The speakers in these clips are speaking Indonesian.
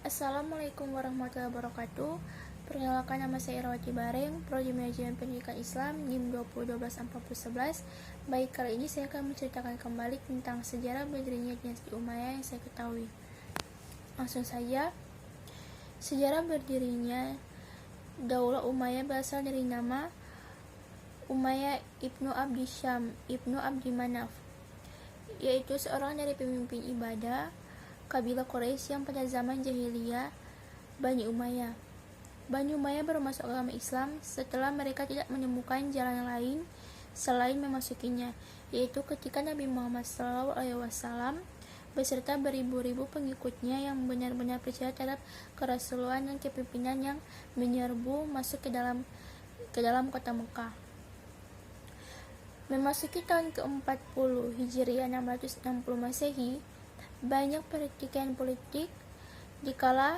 Assalamualaikum warahmatullahi wabarakatuh. Perkenalkan, nama saya Irawati Bareng, Prodi Manajemen Pendidikan Islam NIM 2012-4011. Baik, kali ini saya akan menceritakan kembali tentang sejarah berdirinya dinasti Umayyah yang saya ketahui. Langsung saja, sejarah berdirinya Daulah Umayyah berasal dari nama Umayyah ibnu Abdi Syam ibnu Abdi Manaf, yaitu seorang dari pemimpin ibadah kabilah Quraisy yang pada zaman jahiliyah Bani Umayyah. Bani Umayyah baru masuk agama Islam setelah mereka tidak menemukan jalan lain selain memasukinya, yaitu ketika Nabi Muhammad SAW beserta beribu-ribu pengikutnya yang benar-benar percaya terhadap kerasulan dan kepemimpinan yang menyerbu masuk ke dalam kota Mekah. Memasuki tahun ke-40 Hijriah 660 Masehi, banyak pertikaian politik dikala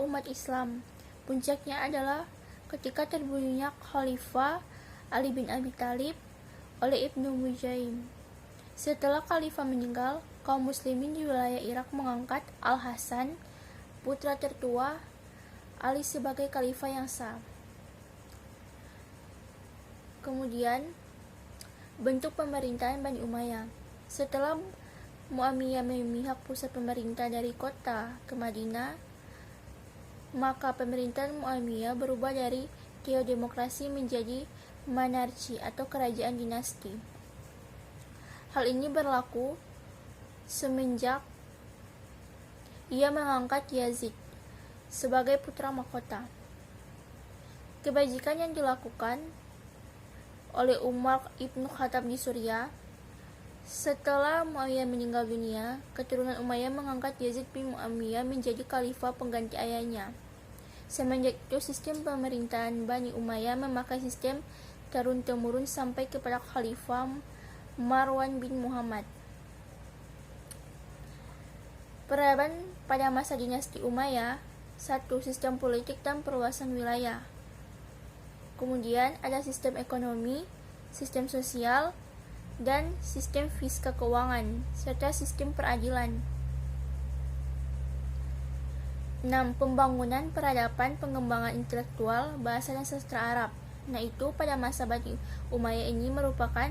umat Islam. Puncaknya adalah ketika terbunuhnya Khalifah Ali bin Abi Thalib oleh Ibnu Mujaim. Setelah Khalifah meninggal, kaum muslimin di wilayah Irak mengangkat Al-Hasan, putra tertua Ali, sebagai khalifah yang sah. Kemudian, bentuk pemerintahan Bani Umayyah. Setelah Muawiyah memihak pusat pemerintah dari kota ke Madinah, maka pemerintahan Muawiyah berubah dari teodemokrasi menjadi monarki atau kerajaan dinasti. Hal ini berlaku semenjak ia mengangkat Yazid sebagai putra mahkota. Kebajikan yang dilakukan oleh Umar ibnu Khattab di Suriah. Setelah Muawiyah meninggal dunia, keturunan Umayyah mengangkat Yazid bin Muawiyah menjadi khalifah pengganti ayahnya. Semenjak itu, sistem pemerintahan Bani Umayyah memakai sistem turun-temurun sampai kepada Khalifah Marwan bin Muhammad. Peradaban pada masa dinasti Umayyah: 1. Sistem politik dan perluasan wilayah. Kemudian ada sistem ekonomi, sistem sosial, dan sistem fiskal keuangan, serta sistem peradilan. 6. Pembangunan peradaban, pengembangan intelektual, bahasa dan sastra Arab. Nah, itu pada masa Bani Umayyah ini merupakan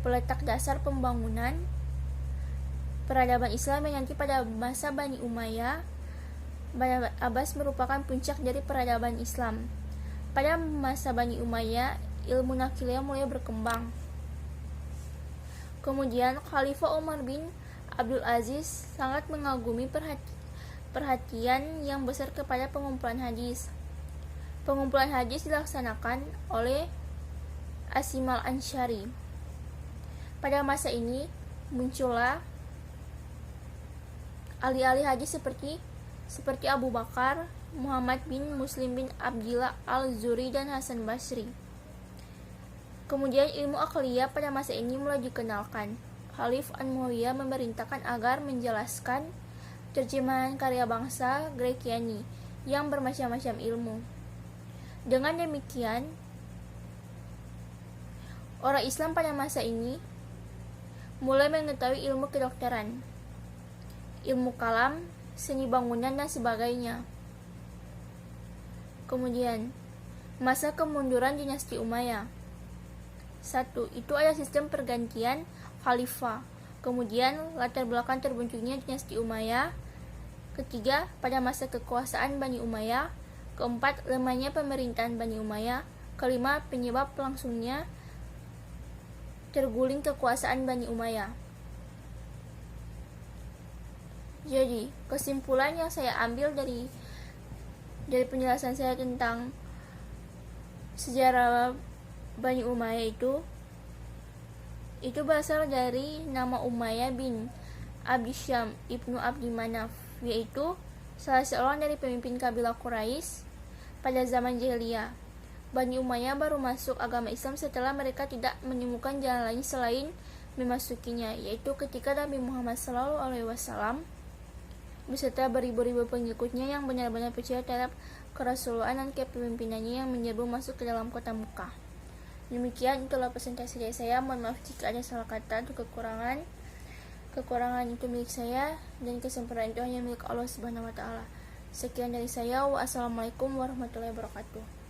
peletak dasar pembangunan peradaban Islam yang nanti pada masa Bani Umayyah, Bani Abbas merupakan puncak dari peradaban Islam. Pada masa Bani Umayyah, ilmu nakiliyah mulai berkembang. Kemudian Khalifah Umar bin Abdul Aziz sangat mengagumi perhatian yang besar kepada pengumpulan hadis. Pengumpulan hadis dilaksanakan oleh Asim al-Ansyari. Pada masa ini muncullah ahli-ahli hadis seperti Abu Bakar, Muhammad bin Muslim bin Abdillah al-Zuri, dan Hasan Basri. Kemudian ilmu akliyah pada masa ini mulai dikenalkan. Khalif An-Muawiyah memerintahkan agar menjelaskan terjemahan karya bangsa Grekiani yang bermacam-macam ilmu. Dengan demikian, orang Islam pada masa ini mulai mengetahui ilmu kedokteran, ilmu kalam, seni bangunan, dan sebagainya. Kemudian, masa kemunduran dinasti Umayyah. 1. Itu ada sistem pergantian khalifah. Kemudian, latar belakang terbentuknya dinasti Umayyah. Ketiga, pada masa kekuasaan Bani Umayyah. Keempat, lemahnya pemerintahan Bani Umayyah. Kelima, penyebab langsungnya terguling kekuasaan Bani Umayyah. Jadi, kesimpulan yang saya ambil dari penjelasan saya tentang sejarah Bani Umayyah itu berasal dari nama Umayyah bin Abdi Syam ibnu Abdi Manaf, yaitu salah seorang dari pemimpin kabilah Quraisy pada zaman jahiliyah. Bani Umayyah baru masuk agama Islam setelah mereka tidak menemukan jalan lain selain memasukinya, yaitu ketika Nabi Muhammad SAW beserta beribu-ribu pengikutnya yang benar-benar percaya terhadap kerasulan dan kepemimpinannya yang menyerbu masuk ke dalam kota Mekah. Demikian itulah presentasi dari saya. Mohon maaf jika ada salah kata atau kekurangan. Kekurangan itu milik saya dan kesempurnaan itu hanya milik Allah Subhanahu wa taala. Sekian dari saya. Wassalamualaikum warahmatullahi wabarakatuh.